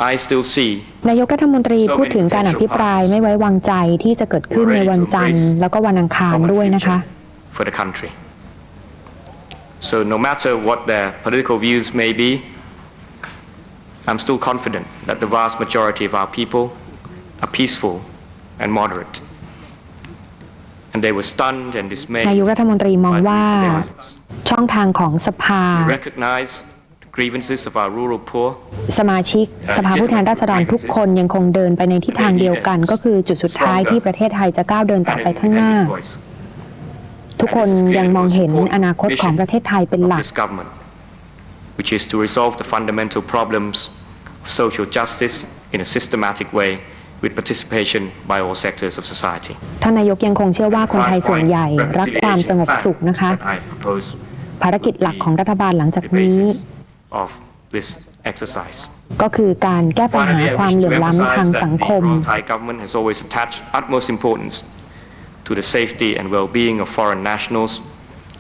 I still see นายกรัฐมนตรีพูดถึงการอภิปรายไม่ไว้วางใจที่จะเกิดขึ้นในวันจันทร์แล้วก็วันอังคารด้วยนะคะ for the country. So no matter what their political views may be, I'm still confident that the vast majority of our people are peaceful and moderate. And they were stunned and dismayed. นายกรัฐมนตรีมองว่าช่องทางของสภา recognize the grievances of our rural poor. สมาชิกสภาผู้แทนราษฎรทุกคนยังคงเดินไปในทิศทางเดียวกันก็คือจุดสุดท้ายที่ประเทศไทยจะก้าวเดินต่อไปข้างหน้าทุกคนยังมองเห็นอนาคตของประเทศไทยเป็นหลัก which is to resolve the fundamental problems of social justice in a systematic way with participation by all sectors of society. ท่านนายกยังคงเชื่อว่าคนไทยส่วนใหญ่รักความสงบสุขนะคะภารกิจหลักของรัฐบาลหลังจากนี้ก็คือการแก้ปัญหาความเหลื่อมล้ำทางสังคม Thai government has always attached utmost importance to the safety and well-being of foreign nationals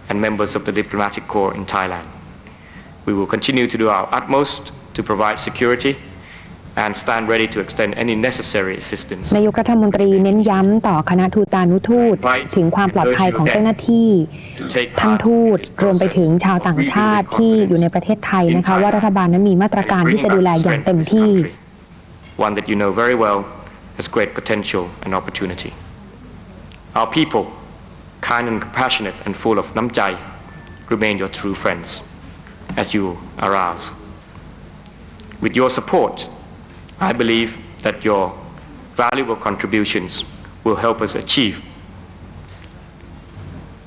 and members of the diplomatic corps in Thailand. We will continue to do our utmost to provide security and stand ready to extend any necessary assistance. นายกรัฐมนตรีเน้นย้ำต่อคณะทูตานุทูตถึงความปลอดภัยของเจ้าหน้าที่ทั้งทูตรวมไปถึงชาวต่างชาติที่อยู่ในประเทศไทยนะคะว่ารัฐบาลนั้นมีมาตรการที่จะดูแลอย่างเต็มที่ One that you know very well has great potential and opportunity. Our people, kind and compassionate and full of namjai, remain your true friends, as you are ours. With your support, I believe that your valuable contributions will help us achieve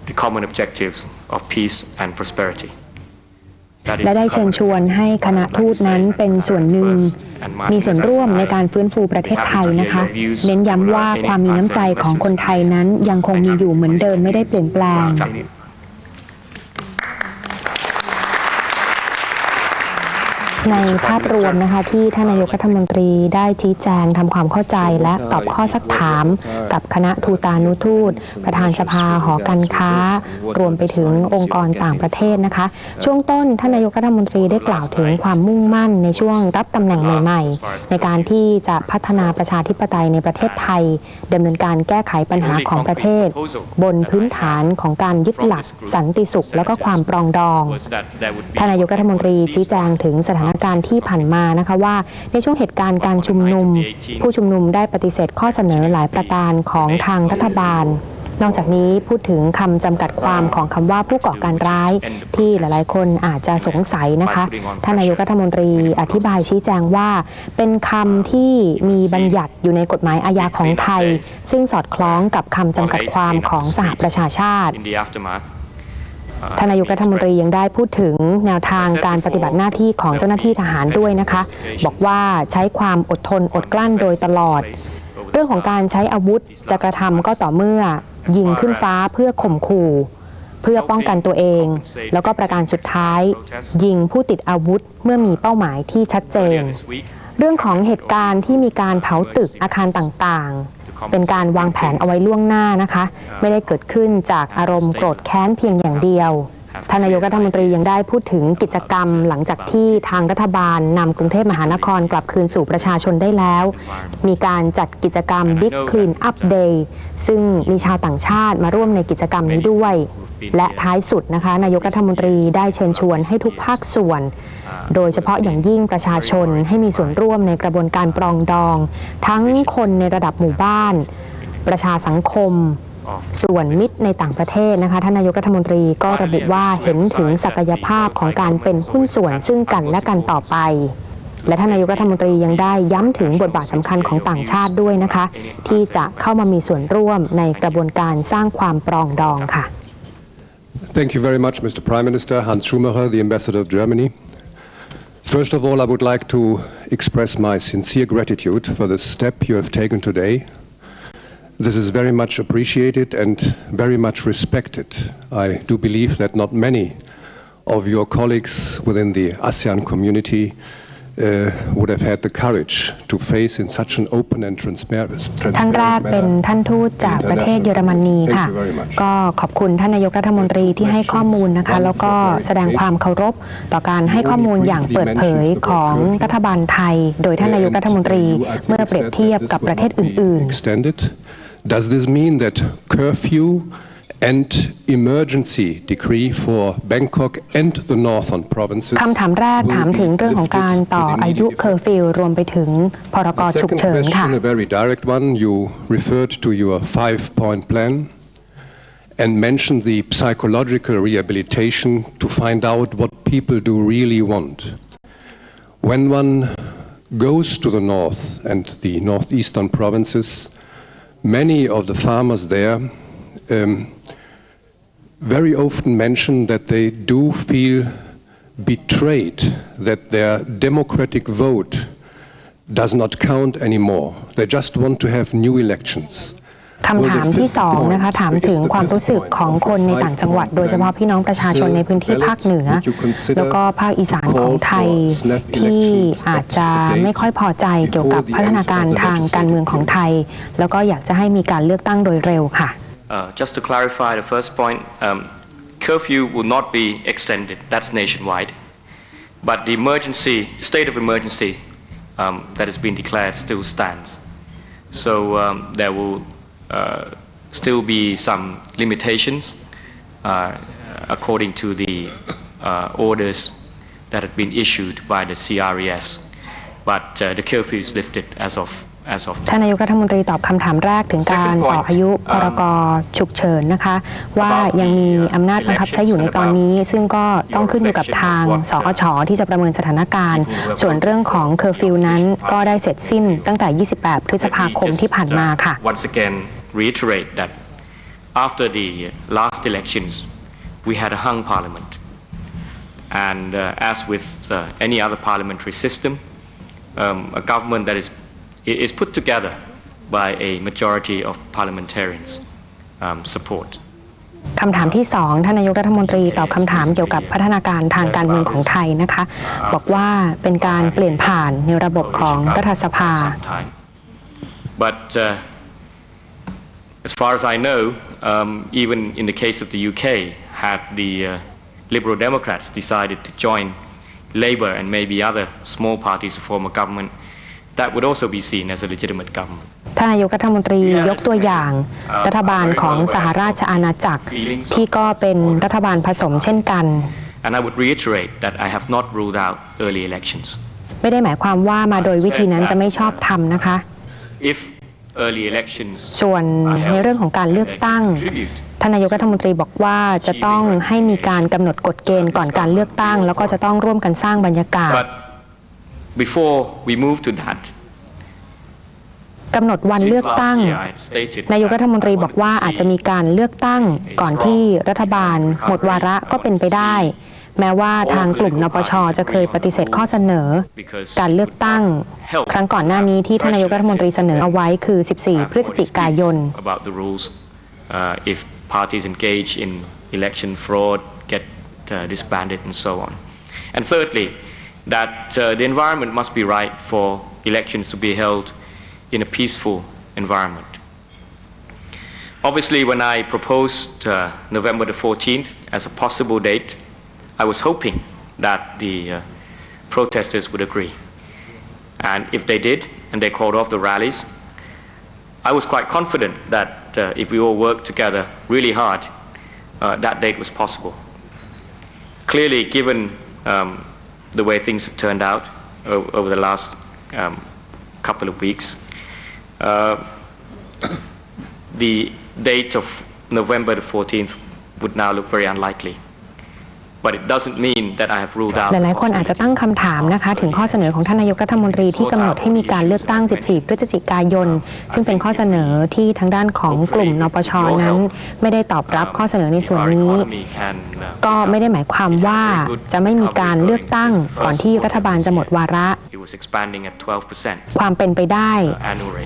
the common objectives of peace and prosperity. และได้เชิญชวนให้คณะทูตนั้นเป็นส่วนหนึ่งมีส่วนร่วมในการฟื้นฟูประเทศไทยนะคะเน้นย้ำว่าความมีน้ำใจของคนไทยนั้นยังคงมีอยู่เหมือนเดิมไม่ได้เปลี่ยนแปลงในภาพรวมนะคะที่ท่านนายกรัฐมนตรีได้ชี้แจงทำความเข้าใจและตอบข้อซักถามกับคณะทูตานุทูตประธานสภาหอการค้ารวมไปถึงองค์กรต่างประเทศนะคะช่วงต้นท่านนายกรัฐมนตรีได้กล่าวถึงความมุ่งมั่นในช่วงรับตำแหน่งใหม่ๆในการที่จะพัฒนาประชาธิปไตยในประเทศไทยดำเนินการแก้ไขปัญหาของประเทศบนพื้นฐานของการยึดหลักสันติสุขและก็ความปรองดองท่านนายกรัฐมนตรีชี้แจงถึงสถานการณ์ที่ผ่านมานะคะว่าในช่วงเหตุการณ์การชุมนุมผู้ชุมนุมได้ปฏิเสธข้อเสนอหลายประการของทางรัฐบาลนอกจากนี้พูดถึงคำจำกัดความของคำว่าผู้ก่อการร้ายที่หลายๆคนอาจจะสงสัยนะคะท่านนายกรัฐมนตรีอธิบายชี้แจงว่าเป็นคำที่มีบัญญัติอยู่ในกฎหมายอาญาของไทยซึ่งสอดคล้องกับคำจำกัดความของสหประชาชาติท่านนายกรัฐมนตรียังได้พูดถึงแนวทางการปฏิบัติหน้าที่ของเจ้าหน้าที่ทหารด้วยนะคะบอกว่าใช้ความอดทนอดกลั้นโดยตลอดเรื่องของการใช้อาวุธจะกระทำก็ต่อเมื่อยิงขึ้นฟ้าเพื่อข่มขู่เพื่อป้องกันตัวเองแล้วก็ประการสุดท้ายยิงผู้ติดอาวุธเมื่อมีเป้าหมายที่ชัดเจนเรื่องของเหตุการณ์ที่มีการเผาตึกอาคารต่างๆเป็นการวางแผนเอาไว้ล่วงหน้านะคะไม่ได้เกิดขึ้นจากอารมณ์โกรธแค้นเพียงอย่างเดียวท่านนายกรัฐมนตรียังได้พูดถึงกิจกรรมหลังจากที่ทางรัฐบาลนำกรุงเทพมหานครกลับคืนสู่ประชาชนได้แล้วมีการจัดกิจกรรม Big Clean Up Day ซึ่งมีชาวต่างชาติมาร่วมในกิจกรรมนี้ด้วยและท้ายสุดนะคะนายกรัฐมนตรีได้เชิญชวนให้ทุกภาคส่วนโดยเฉพาะอย่างยิ่งประชาชนให้มีส่วนร่วมในกระบวนการปรองดองทั้งคนในระดับหมู่บ้านประชาสังคมส่วนมิตรในต่างประเทศนะคะท่านนายกรัฐมนตรีก็ระบุว่าเห็นถึงศักยภาพของการเป็นหุ้นส่วนซึ่งกันและกันต่อไปและท่านนายกรัฐมนตรียังได้ย้ำถึงบทบาทสำคัญของต่างชาติด้วยนะคะที่จะเข้ามามีส่วนร่วมในกระบวนการสร้างความปรองดองค่ะ Thank you very much, Mr. Prime Minister Hans Schumacher, the Ambassador of Germany. First of all, I would like to express my sincere gratitude for the step you have taken today. This is very much appreciated and very much respected. I do believe that not many of your colleagues within the ASEAN community would have had the courage to face in such an open and transparent ท่านแรกเป็นท่านทูตจากประเทศเยอรมนีค่ะก็ขอบคุณท่านนายกรัฐมนตรีที่ให้ข้อมูลนะคะแล้วก็แสดงความเคารพต่อการให้ข้อมูลอย่างเปิดเผยของรัฐบาลไทยโดยท่านนายกรัฐมนตรีเมื่อเปรียบเทียบกับประเทศอื่นๆ Does this mean that curfew and emergency decree for Bangkok and the northern provinces คำถามแรกถามถึงเรื่องของการต่ออายุเคอร์ฟิวรวมไปถึงพรกฉุกเฉินค่ะ A very direct one. You referred to your 5-point plan and mentioned the psychological rehabilitation to find out what people do really want. When one goes to the north and the northeastern provinces, many of the farmers there very often mention that they do feel betrayed, that their democratic vote does not count anymore. They just want to have new elections. คำถามที่2นะคะถามถึงความรู้สึกของคนในต่างจังหวัดโดยเฉพาะพี่น้องประชาชนในพื้นที่ภาคเหนือแล้วก็ภาคอีสานของไทยที่อาจจะไม่ค่อยพอใจเกี่ยวกับพัฒนาการทางการเมืองของไทยแล้วก็อยากจะให้มีการเลือกตั้งโดยเร็วค่ะJust to clarify the first point, curfew will not be extended. That's nationwide. But the state of emergency that has been declared still stands. So there will still be some limitations according to the orders that have been issued by the CRES. But the curfew is lifted as ofท่านนายกรัฐมนตรีตอบคำถามแรกถึงการต่ออายุพรกฉุกเฉินนะคะว่ายังมีอำนาจบังคับใช้อยู่ในตอนนี้ซึ่งก็ต้องขึ้นอยู่กับทางสอช.ที่จะประเมินสถานการณ์ส่วนเรื่องของเคอร์ฟิวนั้นก็ได้เสร็จสิ้นตั้งแต่28พฤษภาคมที่ผ่านมาค่ะ Once again reiterate that after the last elections we had a hung parliament and as with any other parliamentary system a government that is put together by a majority of parliamentarians support คำถามที่2ท่านนายกรัฐมนตรีตอบคำถามเกี่ยวกับพัฒนาการทางการเมืองของไทยนะคะบอกว่าเป็นการเปลี่ยนผ่านในระบบของรัฐสภา But as far as I know, even in the case of the UK, had the Liberal Democrats decided to join Labour and maybe other small parties to form a government,that would also be seen as a legitimate government. ท่านนายกรัฐมนตรียกตัวอย่างรัฐบาลของสหราชอาณาจักรที่ก็เป็นรัฐบาลผสมเช่นกัน And I would reiterate that I have not ruled out early elections. ไม่ได้หมายความว่ามาโดยวิธีนั้นจะไม่ชอบธรรมนะคะ If early elections ส่วนในเรื่องของการเลือกตั้งท่านนายกรัฐมนตรีบอกว่าจะต้องให้มีการกำหนดกฎเกณฑ์ก่อนการเลือกตั้งแล้วก็จะต้องร่วมกันสร้างบรรยากาศBefore we move to that กำหนดวันเลือกตั้งนายกรัฐมนตรีบอกว่าอาจจะมีการเลือกตั้งก่อนที่รัฐบาลหมดวาระก็เป็นไปได้แม้ว่าทางกลุ่มนปช.จะเคยปฏิเสธข้อเสนอการเลือกตั้งครั้งก่อนหน้านี้ที่ท่านนายกรัฐมนตรีเสนอเอาไว้คือ14พฤศจิกายน If parties engage in election fraud get disbanded and so on and thirdly that the environment must be right for elections to be held in a peaceful environment. Obviously, when I proposed November the 14th as a possible date, I was hoping that the protesters would agree. And if they did, and they called off the rallies, I was quite confident that if we all worked together really hard, that date was possible. Clearly, given the way things have turned out over the last couple of weeks. The date of November the 14th would now look very unlikely. But it doesn't mean that I have ruled out. หลายๆคนอาจจะตั้งคำถามนะคะถึงข้อเสนอของท่านนายกรัฐมนตรีที่กำหนดให้มีการเลือกตั้ง14พฤศจิกายนซึ่งเป็นข้อเสนอที่ทางด้านของกลุ่มนปช.นั้นไม่ได้ตอบรับข้อเสนอในส่วนนี้ก็ไม่ได้หมายความว่าจะไม่มีการเลือกตั้งก่อนที่รัฐบาลจะหมดวาระความเป็นไปได้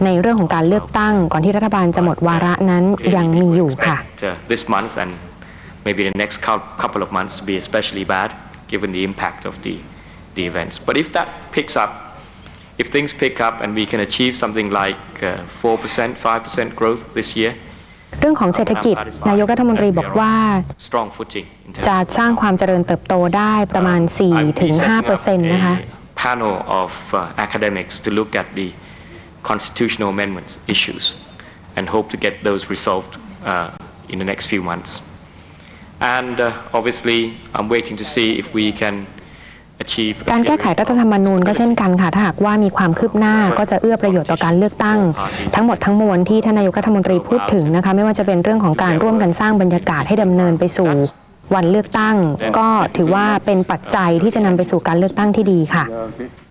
ในเรื่องของการเลือกตั้งก่อนที่รัฐบาลจะหมดวาระนั้นยังมีอยู่ค่ะMaybe the next couple of months to be especially bad, given the impact of the the events. But if that picks up, if things pick up and we can achieve something like 4%, 5% growth this year, เรื่องของเศรษฐกิจนายกรัฐมนตรีบอกว่าจะสร้างความเจริญเติบโตได้ประมาณ 4-5% นะคะ panel of academics to look at the constitutional amendments issues and hope to get those resolved in the next few months. And obviously, I'm waiting to see if we can achieve. การแก้ไขรัฐธรรมนูญก็เช่นกันค่ะถ้าหากว่ามีความคืบหน้าก็จะเอื้อประโยชน์ต่อการเลือกตั้งทั้งหมดทั้งมวลที่ท่านนายกรัฐมนตรีพูดถึงนะคะไม่ว่าจะเป็นเรื่องของการร่วมกันสร้างบรรยากาศให้ดำเนินไปสู่วันเลือกตั้งก็ถือว่าเป็นปัจจัยที่จะนำไปสู่การเลือกตั้งที่ดีค่ะ